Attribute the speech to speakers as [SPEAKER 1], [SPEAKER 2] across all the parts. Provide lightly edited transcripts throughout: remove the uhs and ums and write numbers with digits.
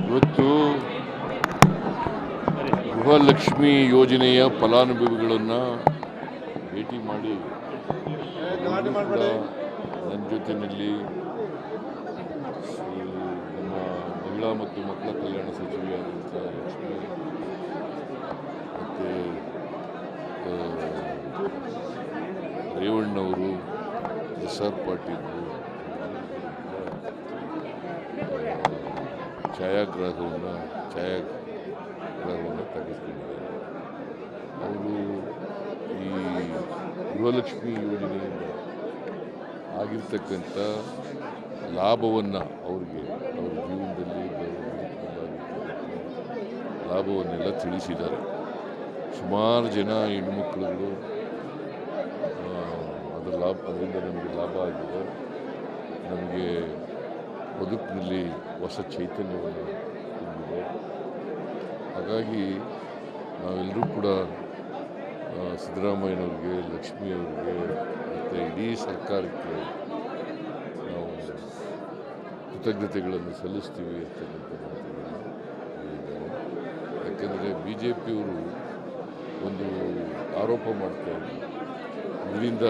[SPEAKER 1] ಇವತ್ತು ಗೃಹಲಕ್ಷ್ಮಿ ಯೋಜನೆಯ ಫಲಾನುಭವಿಗಳನ್ನು ಭೇಟಿ ಮಾಡಿ ನನ್ನ ಜೊತೆಯಲ್ಲಿ ನಮ್ಮ ಮಹಿಳಾ ಮತ್ತು ಮಕ್ಕಳ ಕಲ್ಯಾಣ ಸಚಿವೆಯಾದಂಥ ಲಕ್ಷ್ಮಿ ಮತ್ತು ರೇವಣ್ಣವರು, SR ಪಾಟೀಲ್ ಛಾಯಾಗ್ರಾಹವನ್ನು ತೆಗೆದುಕೊಂಡಿದ್ದಾರೆ. ಅವರು ಈ ಗೃಹಲಕ್ಷ್ಮಿ ಯೋಜನೆಯಿಂದ ಆಗಿರ್ತಕ್ಕಂಥ ಲಾಭವನ್ನು ಅವ್ರ ಜೀವನದಲ್ಲಿ ಲಾಭವನ್ನೆಲ್ಲ ತಿಳಿಸಿದ್ದಾರೆ. ಸುಮಾರು ಜನ ಹೆಣ್ಣುಮಕ್ಕಳುಗಳು ಅದರಿಂದ ನಮಗೆ ಲಾಭ ಆಗಿದೆ, ನಮಗೆ ಬದುಕಿನಲ್ಲಿ ಹೊಸ ಚೈತನ್ಯವನ್ನು ತುಂಬಿದೆ. ಹಾಗಾಗಿ ನಾವೆಲ್ಲರೂ ಕೂಡ ಸಿದ್ದರಾಮಯ್ಯನವ್ರಿಗೆ, ಲಕ್ಷ್ಮಿಯವರಿಗೆ ಮತ್ತು ಇಡೀ ಸರ್ಕಾರಕ್ಕೆ ನಾವು ಕೃತಜ್ಞತೆಗಳನ್ನು ಸಲ್ಲಿಸ್ತೀವಿ ಅಂತಕ್ಕಂಥ ಮಾತುಗಳನ್ನು ಹೇಳಿದ್ದಾರೆ. ಯಾಕೆಂದರೆ BJPಯವರು ಒಂದು ಆರೋಪ ಮಾಡ್ತಾಯಿದ್ರು, ಇದರಿಂದ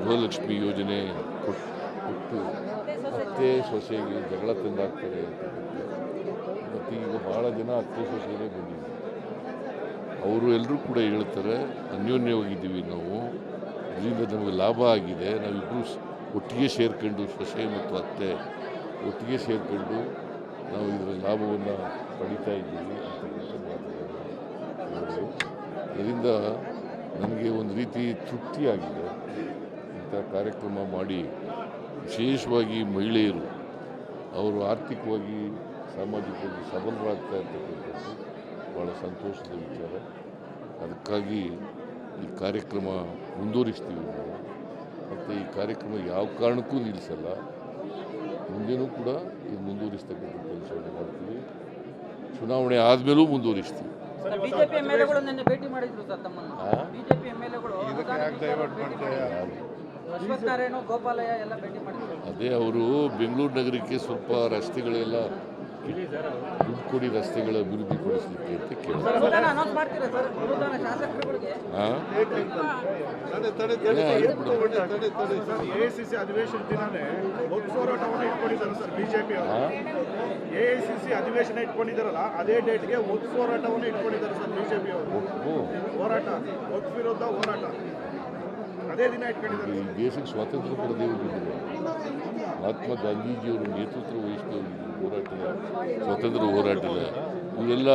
[SPEAKER 1] ಗೃಹಲಕ್ಷ್ಮಿ ಯೋಜನೆ ಕೊಟ್ಟು ಅತ್ತೆ ಸೊಸೆಗೆ ಜಗಳ ತಂದಾಗ್ತಾರೆ ಅಂತಕ್ಕಂಥ. ಮತ್ತು ಈಗ ಭಾಳ ಜನ ಅತ್ತೆ ಸೊಸೆಯೇ ಬಂದಿದ್ದಾರೆ. ಅವರು ಎಲ್ಲರೂ ಕೂಡ ಹೇಳ್ತಾರೆ, ಅನ್ಯೋನ್ಯವಾಗಿದ್ದೀವಿ ನಾವು, ಇದರಿಂದ ನಮಗೆ ಲಾಭ ಆಗಿದೆ, ನಾವಿಬ್ಬರು ಒಟ್ಟಿಗೆ ಸೇರ್ಕೊಂಡು, ಸೊಸೆ ಮತ್ತು ಅತ್ತೆ ಒಟ್ಟಿಗೆ ಸೇರಿಕೊಂಡು ನಾವು ಇದರ ಲಾಭವನ್ನು ಪಡಿತಾ ಇದ್ದೀವಿ ಅಂತಕ್ಕಂಥ ಮಾತುಗಳು. ಅದರಿಂದ ನನಗೆ ಒಂದು ರೀತಿ ತೃಪ್ತಿಯಾಗಿದೆ. ಇಂಥ ಕಾರ್ಯಕ್ರಮ ಮಾಡಿ ವಿಶೇಷವಾಗಿ ಮಹಿಳೆಯರು ಅವರು ಆರ್ಥಿಕವಾಗಿ, ಸಾಮಾಜಿಕವಾಗಿ ಸಬಲರಾಗ್ತಾ ಇರ್ತಕ್ಕಂಥದ್ದು ಭಾಳ ಸಂತೋಷದ ವಿಚಾರ. ಅದಕ್ಕಾಗಿ ಈ ಕಾರ್ಯಕ್ರಮ ಮುಂದುವರಿಸ್ತೀವಿ ನಾವು. ಮತ್ತು ಈ ಕಾರ್ಯಕ್ರಮ ಯಾವ ಕಾರಣಕ್ಕೂ ನಿಲ್ಲಿಸಲ್ಲ, ಮುಂದೆನೂ ಕೂಡ ಇದು ಮುಂದುವರಿಸ್ತಕ್ಕಂಥ ಕೆಲಸವನ್ನು ಮಾಡ್ತೀವಿ. ಚುನಾವಣೆ ಆದಮೇಲೂ ಮುಂದುವರಿಸ್ತೀವಿ. ಅದೇ ಅವರು ಬೆಂಗಳೂರು ನಗರಕ್ಕೆ ಸ್ವಲ್ಪ ರಸ್ತೆಗಳೆಲ್ಲ ದುಡ್ಡು ಕೊಡಿ ರಸ್ತೆಗಳ ಅಭಿವೃದ್ಧಿ ಪಡಿಸಲಿಕ್ಕೆ ಅಂತ ಕೇಳಿದ್ರು.
[SPEAKER 2] AICC ಅಧಿವೇಶನ ದಿನನೇ ಹೋರಾಟವನ್ನು ಇಟ್ಕೊಂಡಿದ್ದಾರೆ ಸರ್ BJP. AICC ಅಧಿವೇಶನ ಇಟ್ಕೊಂಡಿದ್ದಾರಲ್ಲ, ಅದೇ ಡೇಟ್ಗೆ ಹೋರಾಟವನ್ನು ಇಟ್ಕೊಂಡಿದ್ದಾರೆ ಸರ್ BJP ಅವರು. ಹೋರಾಟ ವಿರೋಧ ಹೋರಾಟ ಅದೇ ದಿನ ಇಟ್ಕೊಂಡಿದ್ದಾರೆ.
[SPEAKER 1] ಈ ದೇಶಕ್ಕೆ ಸ್ವಾತಂತ್ರ್ಯ ಪಡೆದೇ ಹೋಗಿದ್ರು, ಮಹಾತ್ಮ ಗಾಂಧೀಜಿಯವರು ನೇತೃತ್ವ ವಹಿಸಿದ ಹೋರಾಟದ, ಸ್ವಾತಂತ್ರ್ಯ ಹೋರಾಟದ ಇವೆಲ್ಲ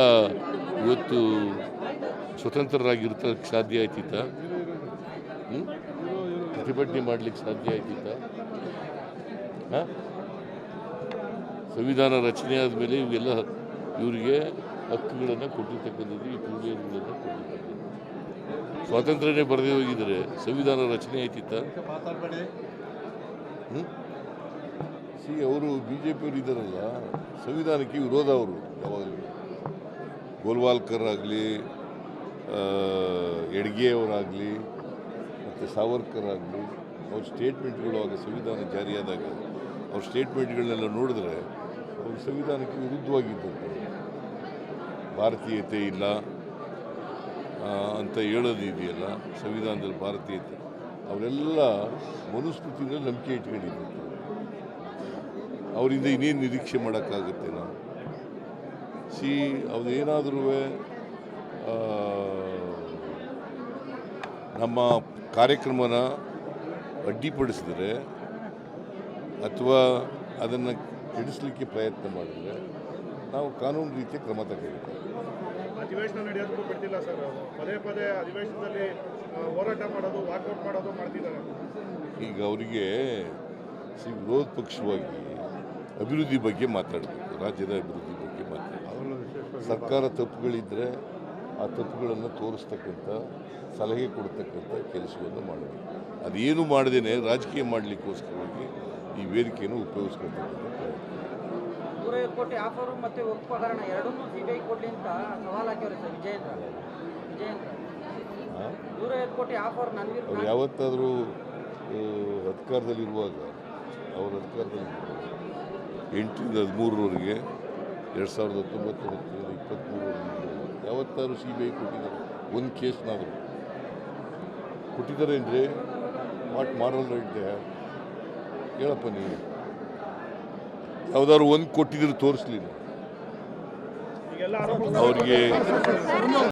[SPEAKER 1] ಇವತ್ತು ಸ್ವತಂತ್ರರಾಗಿರ್ತಕ್ಕೆ ಸಾಧ್ಯ ಆಯ್ತಿತ್ತ? ಪ್ರತಿಭಟನೆ ಮಾಡಲಿಕ್ಕೆ ಸಾಧ್ಯ ಆಯ್ತಿತ್ತ? ಸಂವಿಧಾನ ರಚನೆ ಆದಮೇಲೆ ಇವೆಲ್ಲ ಇವರಿಗೆ ಹಕ್ಕುಗಳನ್ನು ಕೊಟ್ಟಿರ್ತಕ್ಕಂಥದ್ದು, ಈ ಪ್ರಿವಿಲೇಜ್ಗಳನ್ನು ಕೊಟ್ಟಿರ್ತಕ್ಕಂಥದ್ದು. ಸ್ವಾತಂತ್ರ್ಯನೇ ಬರದೇ ಹೋಗಿದ್ರೆ ಸಂವಿಧಾನ ರಚನೆ ಆಯ್ತಿತ್ತ? ಅವರು BJPಯವರು ಇದ್ದಾರಲ್ಲ, ಸಂವಿಧಾನಕ್ಕೆ ವಿರೋಧ. ಅವರು ಯಾವಾಗಲೂ ಗೋಲ್ವಾಲ್ಕರ್ ಆಗಲಿ, ಎಡ್ಗೆಯವರಾಗಲಿ ಮತ್ತು ಸಾವರ್ಕರ್ ಆಗಲಿ, ಅವ್ರ ಸ್ಟೇಟ್ಮೆಂಟ್ಗಳು ಆಗ ಸಂವಿಧಾನ ಜಾರಿಯಾದಾಗ ಅವ್ರ ಸ್ಟೇಟ್ಮೆಂಟ್ಗಳನ್ನೆಲ್ಲ ನೋಡಿದ್ರೆ ಅವ್ರ ಸಂವಿಧಾನಕ್ಕೆ ವಿರುದ್ಧವಾಗಿದ್ದಂತೆ, ಭಾರತೀಯತೆ ಇಲ್ಲ ಅಂತ ಹೇಳೋದು ಇದೆಯಲ್ಲ, ಸಂವಿಧಾನದಲ್ಲಿ ಭಾರತೀಯತೆ, ಅವರೆಲ್ಲ ಮನುಸ್ಮೃತಿನಲ್ಲಿ ನಂಬಿಕೆ ಇಟ್ಕೊಂಡಿದ್ದಂತೆ. ಅವರಿಂದ ಇನ್ನೇನು ನಿರೀಕ್ಷೆ ಮಾಡೋಕ್ಕಾಗುತ್ತೆ ನಾವು? ಅದೇನಾದರೂ ನಮ್ಮ ಕಾರ್ಯಕ್ರಮನ ಅಡ್ಡಿಪಡಿಸಿದರೆ ಅಥವಾ ಅದನ್ನು ಕೆಡಿಸಲಿಕ್ಕೆ ಪ್ರಯತ್ನ ಮಾಡಿದರೆ ನಾವು ಕಾನೂನು ರೀತಿಯ ಕ್ರಮ ತಗೊಳ್ತೀವಿ.
[SPEAKER 2] ಅಧಿವೇಶನ ನಡೆಯೋದಕ್ಕೂ ಬಿಡ್ತಿಲ್ಲ ಸರ್. ಪದೇ ಪದೇ ಅಧಿವೇಶನದಲ್ಲಿ ಹೋರಾಟ ಮಾಡೋದು, ವಾಕೌಟ್ ಮಾಡೋದು ಮಾಡ್ತಿದ್ದಾರೆ.
[SPEAKER 1] ಈಗ ಅವರಿಗೆ ವಿರೋಧ ಪಕ್ಷವಾಗಿ ಅಭಿವೃದ್ಧಿ ಬಗ್ಗೆ ಮಾತಾಡಬೇಕು, ರಾಜ್ಯದ ಅಭಿವೃದ್ಧಿ ಬಗ್ಗೆ ಮಾತಾಡಬೇಕು. ಸರ್ಕಾರ ತಪ್ಪುಗಳಿದ್ದರೆ ಆ ತಪ್ಪುಗಳನ್ನು ತೋರಿಸ್ತಕ್ಕಂಥ, ಸಲಹೆ ಕೊಡ್ತಕ್ಕಂಥ ಕೆಲಸವನ್ನು ಮಾಡಬೇಕು. ಅದೇನು ಮಾಡದೇನೆ ರಾಜಕೀಯ ಮಾಡಲಿಕ್ಕೋಸ್ಕರವಾಗಿ ಈ ವೇದಿಕೆಯನ್ನು ಉಪಯೋಗಿಸ್ಕೊಳ್ತಕ್ಕಂಥ ಪ್ರಯತ್ನ.
[SPEAKER 3] 150 ಕೋಟಿ ಆಫರು ಮತ್ತು ಉಪಕರಣ ಎರಡನ್ನೂ CBI ಕೊಡಲಿ ಅಂತ ಸವಾಲು ಹಾಕಿವ್ರೆ ಸರ್ ವಿಜಯೇಂದ್ರ. 150 ಕೋಟಿ ಆಫರ್
[SPEAKER 1] ಅವ್ರು ಯಾವತ್ತಾದರೂ ಅಧಿಕಾರದಲ್ಲಿರುವಾಗ ಅವರ ಅಧಿಕಾರದಲ್ಲಿರುವಾಗ 8ರಿಂದ 13ರವರೆಗೆ 2019 23 ಯಾವತ್ತಾರು CBI ಕೊಟ್ಟಿದ್ದಾರೆ ಒಂದು ಕೇಸ್ನಾದರೂ ಕೊಟ್ಟಿದ್ದಾರೆ ಅಂದರೆ what model right they have ಹೇಳಪ್ಪ ನೀವು ಯಾವುದಾದ್ರು ಒಂದು ಕೊಟ್ಟಿದ್ರೆ ತೋರಿಸ್ಲಿ
[SPEAKER 2] ಈಗೆಲ್ಲ ಆರೋಪ
[SPEAKER 1] ಅವ್ರಿಗೆ